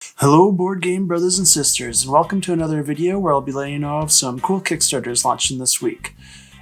Hello board game brothers and sisters, and welcome to another video where I'll be letting you know of some cool Kickstarters launching this week.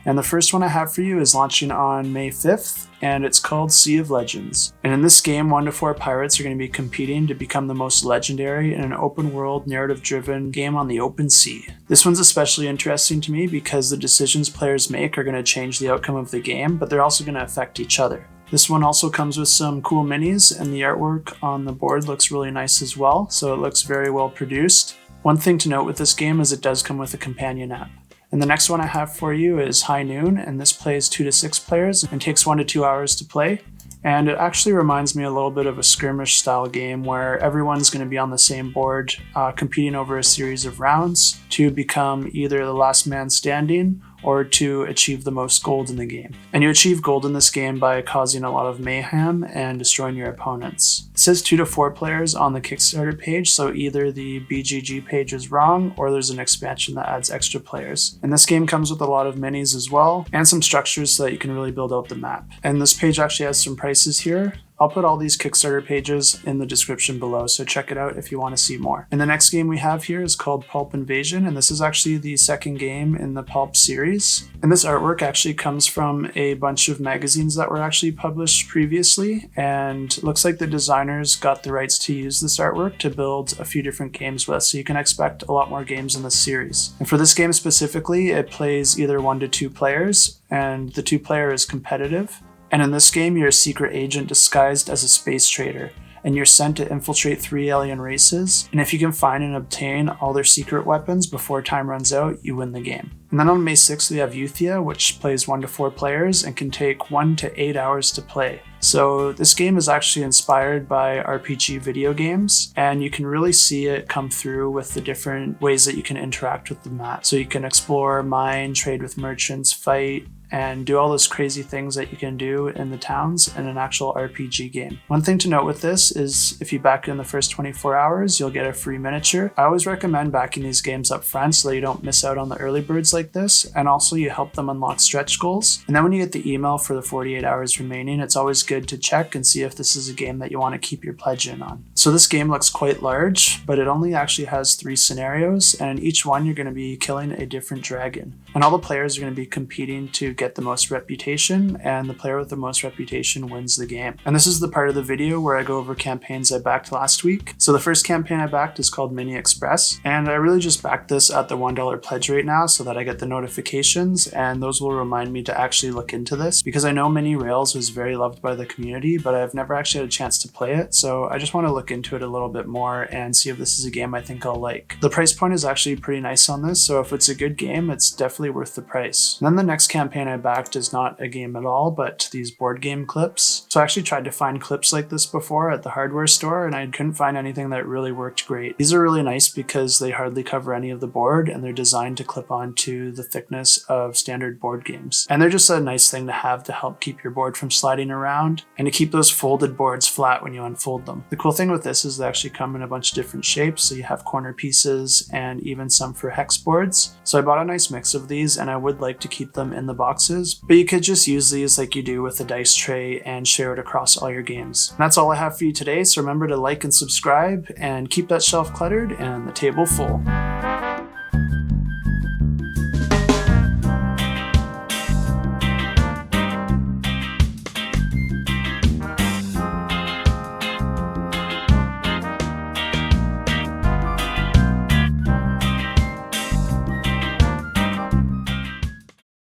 And the first one I have for you is launching on May 5th, and it's called Sea of Legends. And in this game, 1 to 4 pirates are going to be competing to become the most legendary in an open world, narrative-driven game on the open sea. This one's especially interesting to me because the decisions players make are going to change the outcome of the game, but they're also going to affect each other. This one also comes with some cool minis, and the artwork on the board looks really nice as well, so it looks very well produced. One thing to note with this game is it does come with a companion app. And the next one I have for you is High Noon, and this plays 2 to 6 players and takes 1 to 2 hours to play. And it actually reminds me a little bit of a skirmish style game where everyone's going to be on the same board, competing over a series of rounds to become either the last man standing or to achieve the most gold in the game. And you achieve gold in this game by causing a lot of mayhem and destroying your opponents. It says 2 to 4 players on the Kickstarter page, so either the BGG page is wrong or there's an expansion that adds extra players. And this game comes with a lot of minis as well, and some structures so that you can really build out the map. And this page actually has some prices here. I'll put all these Kickstarter pages in the description below, so check it out if you want to see more. And the next game we have here is called Pulp Invasion, and this is actually the second game in the Pulp series. And this artwork actually comes from a bunch of magazines that were actually published previously, and it looks like the designers got the rights to use this artwork to build a few different games with, so you can expect a lot more games in this series. And for this game specifically, it plays either 1 to 2 players, and the 2-player is competitive. And in this game, you're a secret agent disguised as a space trader, and you're sent to infiltrate 3 alien races, and if you can find and obtain all their secret weapons before time runs out, you win the game. And then on May 6th, we have Euthia, which plays 1 to 4 players and can take 1 to 8 hours to play. So this game is actually inspired by RPG video games, and you can really see it come through with the different ways that you can interact with the map. So you can explore, mine, trade with merchants, fight, and do all those crazy things that you can do in the towns in an actual RPG game. One thing to note with this is if you back in the first 24 hours, you'll get a free miniature. I always recommend backing these games up front so that you don't miss out on the early birds like this, and also you help them unlock stretch goals. And then when you get the email for the 48 hours remaining, it's always good to check and see if this is a game that you want to keep your pledge in on. So this game looks quite large, but it only actually has 3 scenarios, and in each one you're going to be killing a different dragon. And all the players are going to be competing to get the most reputation, and the player with the most reputation wins the game. And this is the part of the video where I go over campaigns I backed last week. So the first campaign I backed is called Mini Express, and I really just backed this at the $1 pledge right now so that I get the notifications, and those will remind me to actually look into this, because I know Mini Rails was very loved by the community, but I've never actually had a chance to play it, so I just want to look into it a little bit more and see if this is a game I think I'll like. The price point is actually pretty nice on this, so if it's a good game, it's definitely worth the price. And then the next campaign I backed is not a game at all, but these board game clips. So I actually tried to find clips like this before at the hardware store, and I couldn't find anything that really worked great. These are really nice because they hardly cover any of the board, and they're designed to clip onto the thickness of standard board games. And they're just a nice thing to have to help keep your board from sliding around and to keep those folded boards flat when you unfold them. The cool thing with this is they actually come in a bunch of different shapes, so you have corner pieces and even some for hex boards. So I bought a nice mix of these, and I would like to keep them in the boxes, but you could just use these like you do with a dice tray and share it across all your games. And that's all I have for you today, so remember to like and subscribe and keep that shelf cluttered and the table full.